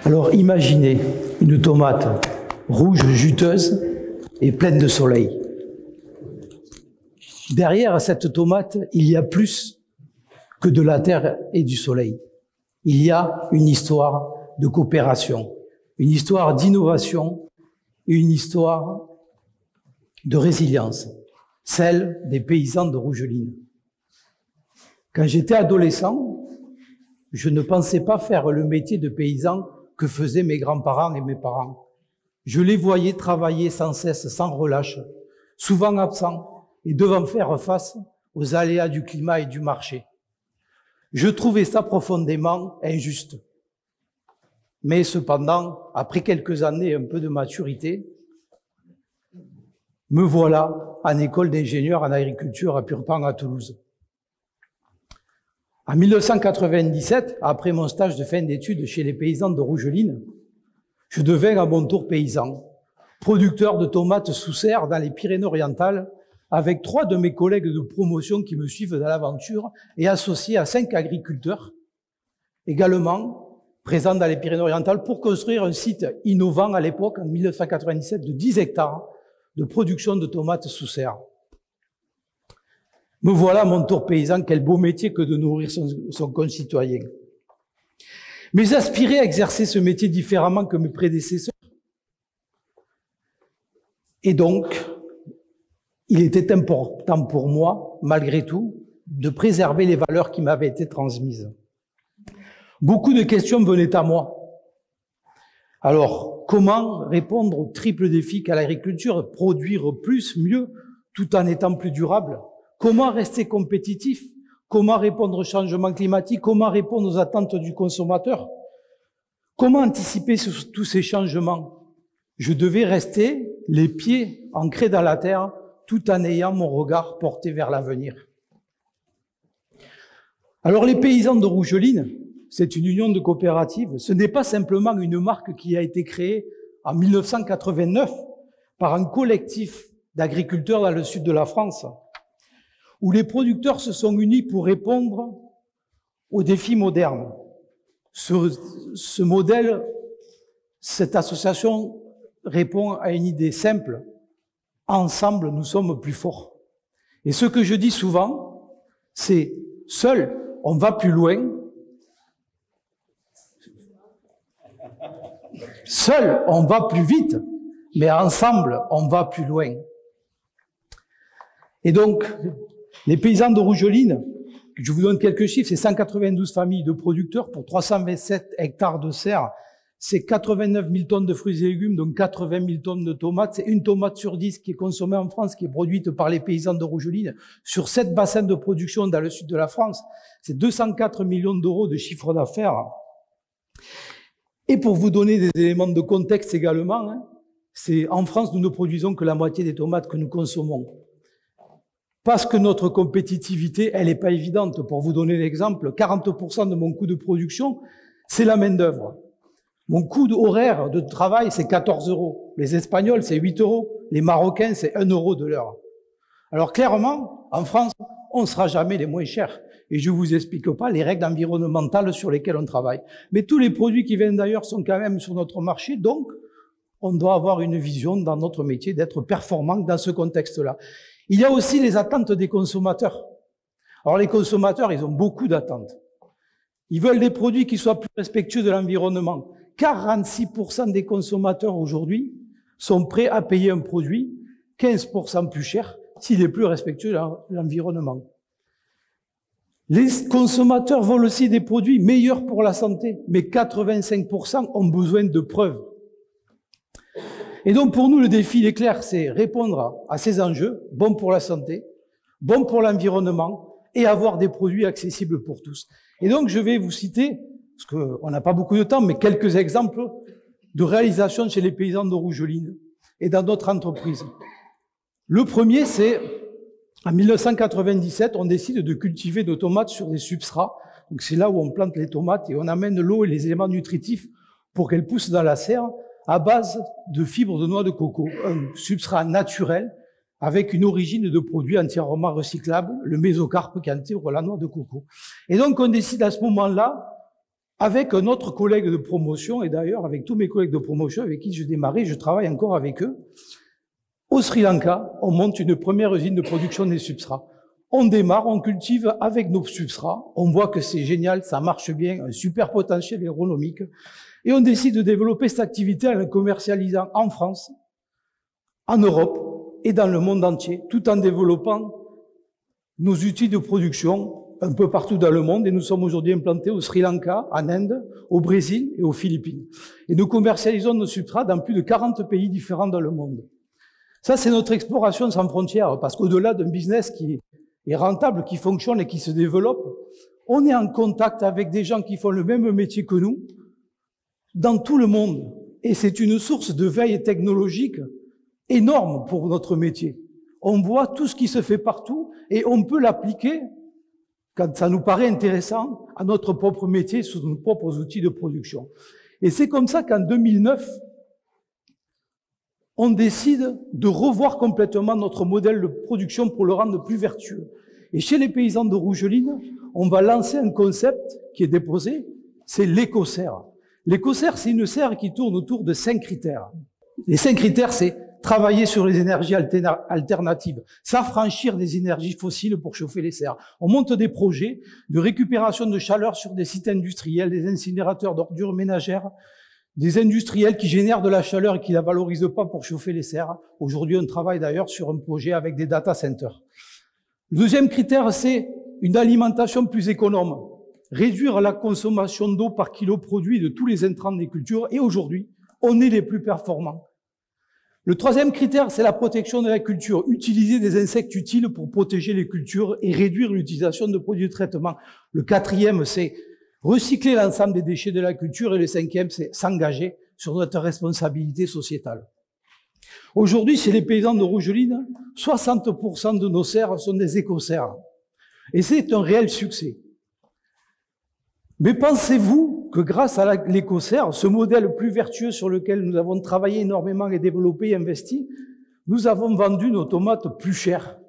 Alors imaginez une tomate rouge, juteuse et pleine de soleil. Derrière cette tomate, il y a plus que de la terre et du soleil. Il y a une histoire de coopération, une histoire d'innovation et une histoire de résilience, celle des paysans de Rougeline. Quand j'étais adolescent, je ne pensais pas faire le métier de paysan que faisaient mes grands-parents et mes parents. Je les voyais travailler sans cesse, sans relâche, souvent absents et devant faire face aux aléas du climat et du marché. Je trouvais ça profondément injuste. Mais cependant, après quelques années, un peu de maturité, me voilà en école d'ingénieur en agriculture à Purpan à Toulouse. En 1997, après mon stage de fin d'études chez les paysans de Rougeline, je devins à mon tour paysan, producteur de tomates sous serre dans les Pyrénées-Orientales, avec 3 de mes collègues de promotion qui me suivent dans l'aventure et associé à 5 agriculteurs, également présents dans les Pyrénées-Orientales, pour construire un site innovant à l'époque, en 1997, de 10 hectares de production de tomates sous serre. Me voilà à mon tour paysan, quel beau métier que de nourrir son concitoyen. Mais j'aspirais à exercer ce métier différemment que mes prédécesseurs. Et donc, il était important pour moi, malgré tout, de préserver les valeurs qui m'avaient été transmises. Beaucoup de questions venaient à moi. Alors, comment répondre au triple défi qu'a l'agriculture, produire plus, mieux, tout en étant plus durable? Comment rester compétitif? Comment répondre au changement climatique? Comment répondre aux attentes du consommateur? Comment anticiper tous ces changements? Je devais rester les pieds ancrés dans la terre tout en ayant mon regard porté vers l'avenir. Alors les paysans de Rougeline, c'est une union de coopératives. Ce n'est pas simplement une marque qui a été créée en 1989 par un collectif d'agriculteurs dans le sud de la France, où les producteurs se sont unis pour répondre aux défis modernes. Ce modèle, cette association répond à une idée simple. Ensemble, nous sommes plus forts. Et ce que je dis souvent, c'est seul, on va plus loin. Seul, on va plus vite, mais ensemble, on va plus loin. Et donc, les paysans de Rougeline, je vous donne quelques chiffres, c'est 192 familles de producteurs pour 327 hectares de serre, c'est 89 000 tonnes de fruits et légumes, donc 80 000 tonnes de tomates, c'est une tomate sur 10 qui est consommée en France, qui est produite par les paysans de Rougeline, sur 7 bassins de production dans le sud de la France, c'est 204 millions d'euros de chiffre d'affaires. Et pour vous donner des éléments de contexte également, c'est en France, nous ne produisons que la moitié des tomates que nous consommons. Parce que notre compétitivité, elle n'est pas évidente. Pour vous donner l'exemple, 40% de mon coût de production, c'est la main-d'œuvre. Mon coût horaire de travail, c'est 14 €. Les Espagnols, c'est 8 €. Les Marocains, c'est 1 € de l'heure. Alors clairement, en France, on ne sera jamais les moins chers. Et je ne vous explique pas les règles environnementales sur lesquelles on travaille. Mais tous les produits qui viennent d'ailleurs sont quand même sur notre marché, donc on doit avoir une vision dans notre métier d'être performant dans ce contexte-là. Il y a aussi les attentes des consommateurs. Alors les consommateurs, ils ont beaucoup d'attentes. Ils veulent des produits qui soient plus respectueux de l'environnement. 46% des consommateurs aujourd'hui sont prêts à payer un produit 15% plus cher s'il est plus respectueux de l'environnement. Les consommateurs veulent aussi des produits meilleurs pour la santé, mais 85% ont besoin de preuves. Et donc pour nous, le défi il est clair, c'est répondre à ces enjeux, bons pour la santé, bons pour l'environnement, et avoir des produits accessibles pour tous. Et donc je vais vous citer, parce qu'on n'a pas beaucoup de temps, mais quelques exemples de réalisations chez les paysans de Rougeline et dans d'autres entreprises. Le premier, c'est en 1997, on décide de cultiver nos tomates sur des substrats. Donc c'est là où on plante les tomates et on amène l'eau et les éléments nutritifs pour qu'elles poussent dans la serre à base de fibres de noix de coco, un substrat naturel avec une origine de produit entièrement recyclable, le mésocarpe qui intègre la noix de coco. Et donc on décide à ce moment-là avec un autre collègue de promotion, et d'ailleurs avec tous mes collègues de promotion avec qui je démarrais, je travaille encore avec eux. Au Sri Lanka, on monte une première usine de production des substrats. On démarre, on cultive avec nos substrats, on voit que c'est génial, ça marche bien, un super potentiel agronomique, et on décide de développer cette activité en la commercialisant en France, en Europe et dans le monde entier, tout en développant nos outils de production un peu partout dans le monde, et nous sommes aujourd'hui implantés au Sri Lanka, en Inde, au Brésil et aux Philippines. Et nous commercialisons nos substrats dans plus de 40 pays différents dans le monde. Ça, c'est notre exploration sans frontières, parce qu'au-delà d'un business qui est rentable, qui fonctionne et qui se développe, on est en contact avec des gens qui font le même métier que nous, dans tout le monde. Et c'est une source de veille technologique énorme pour notre métier. On voit tout ce qui se fait partout et on peut l'appliquer, quand ça nous paraît intéressant, à notre propre métier, sous nos propres outils de production. Et c'est comme ça qu'en 2009, on décide de revoir complètement notre modèle de production pour le rendre plus vertueux. Et chez les paysans de Rougeline, on va lancer un concept qui est déposé, c'est l'éco-serre. L'éco-serre, c'est une serre qui tourne autour de 5 critères. Les 5 critères, c'est travailler sur les énergies alternatives, s'affranchir des énergies fossiles pour chauffer les serres. On monte des projets de récupération de chaleur sur des sites industriels, des incinérateurs d'ordures ménagères, des industriels qui génèrent de la chaleur et qui la valorisent pas pour chauffer les serres. Aujourd'hui, on travaille d'ailleurs sur un projet avec des data centers. Le deuxième critère, c'est une alimentation plus économe. Réduire la consommation d'eau par kilo produit de tous les intrants des cultures. Et aujourd'hui, on est les plus performants. Le troisième critère, c'est la protection de la culture. Utiliser des insectes utiles pour protéger les cultures et réduire l'utilisation de produits de traitement. Le quatrième, c'est recycler l'ensemble des déchets de la culture. Et le cinquième, c'est s'engager sur notre responsabilité sociétale. Aujourd'hui, chez les paysans de Rougeline, 60% de nos serres sont des éco-serres. Et c'est un réel succès. Mais pensez-vous que grâce à l'éco-serre, ce modèle plus vertueux sur lequel nous avons travaillé énormément et développé et investi, nous avons vendu nos tomates plus chères?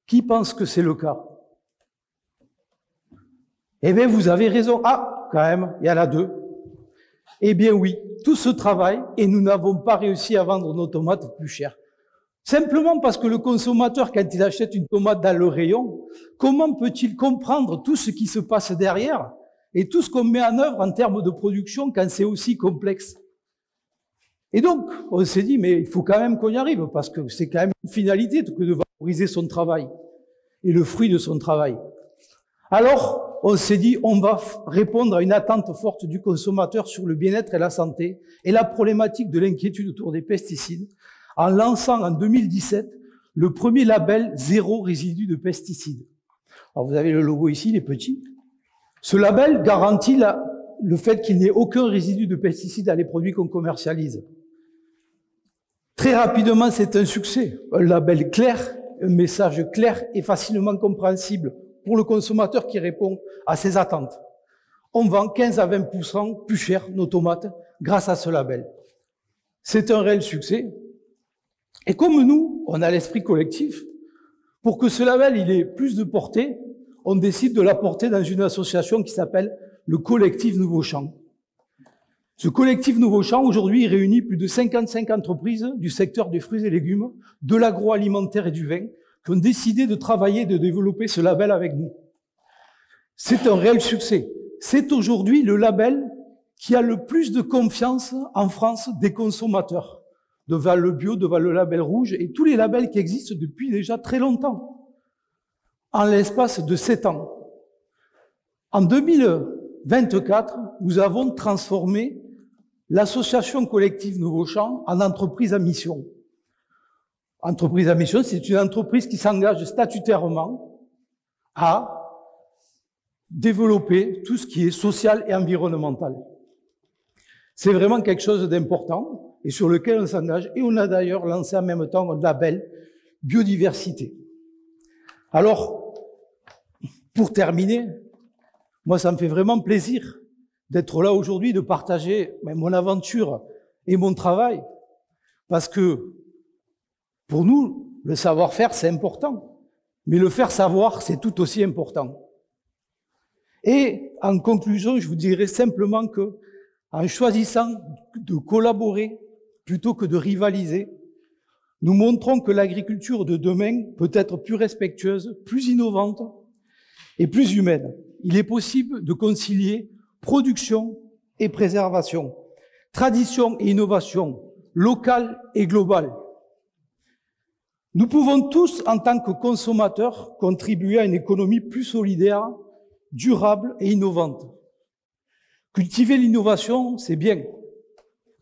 Qui pense que c'est le cas? Eh bien, vous avez raison. Ah, quand même, il y en a deux. Eh bien oui, tout ce travail, et nous n'avons pas réussi à vendre nos tomates plus chères. Simplement parce que le consommateur, quand il achète une tomate dans le rayon, comment peut-il comprendre tout ce qui se passe derrière et tout ce qu'on met en œuvre en termes de production quand c'est aussi complexe? Et donc, on s'est dit, mais il faut quand même qu'on y arrive, parce que c'est quand même une finalité que de valoriser son travail et le fruit de son travail. Alors, on s'est dit, on va répondre à une attente forte du consommateur sur le bien-être et la santé et la problématique de l'inquiétude autour des pesticides, en lançant en 2017 le premier label zéro résidu de pesticides. Alors, vous avez le logo ici, il est petit. Ce label garantit le fait qu'il n'y ait aucun résidu de pesticides dans les produits qu'on commercialise. Très rapidement, c'est un succès. Un label clair, un message clair et facilement compréhensible pour le consommateur qui répond à ses attentes. On vend 15 à 20% plus cher nos tomates grâce à ce label. C'est un réel succès. Et comme nous, on a l'esprit collectif, pour que ce label il ait plus de portée, on décide de l'apporter dans une association qui s'appelle le Collectif Nouveau Champ. Ce collectif Nouveau Champ, aujourd'hui, il réunit plus de 55 entreprises du secteur des fruits et légumes, de l'agroalimentaire et du vin, qui ont décidé de travailler, de développer ce label avec nous. C'est un réel succès. C'est aujourd'hui le label qui a le plus de confiance en France des consommateurs, devant le bio, devant le label rouge et tous les labels qui existent depuis déjà très longtemps, en l'espace de 7 ans. En 2024, nous avons transformé l'association collective Nouveau Champ en entreprise à mission. Entreprise à mission, c'est une entreprise qui s'engage statutairement à développer tout ce qui est social et environnemental. C'est vraiment quelque chose d'important et sur lequel on s'engage. Et on a d'ailleurs lancé en même temps un label biodiversité. Alors, pour terminer, moi, ça me fait vraiment plaisir d'être là aujourd'hui, de partager mon aventure et mon travail, parce que pour nous, le savoir-faire, c'est important, mais le faire savoir, c'est tout aussi important. Et en conclusion, je vous dirais simplement que, en choisissant de collaborer plutôt que de rivaliser, nous montrons que l'agriculture de demain peut être plus respectueuse, plus innovante et plus humaine. Il est possible de concilier production et préservation, tradition et innovation, locale et globale. Nous pouvons tous, en tant que consommateurs, contribuer à une économie plus solidaire, durable et innovante. Cultiver l'innovation, c'est bien,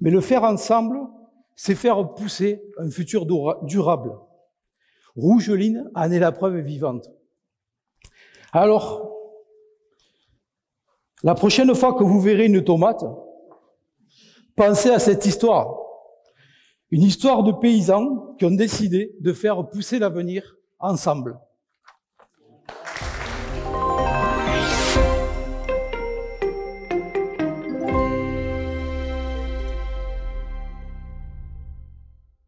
mais le faire ensemble, c'est faire pousser un futur durable. Rougeline en est la preuve vivante. Alors, la prochaine fois que vous verrez une tomate, pensez à cette histoire. Une histoire de paysans qui ont décidé de faire pousser l'avenir ensemble.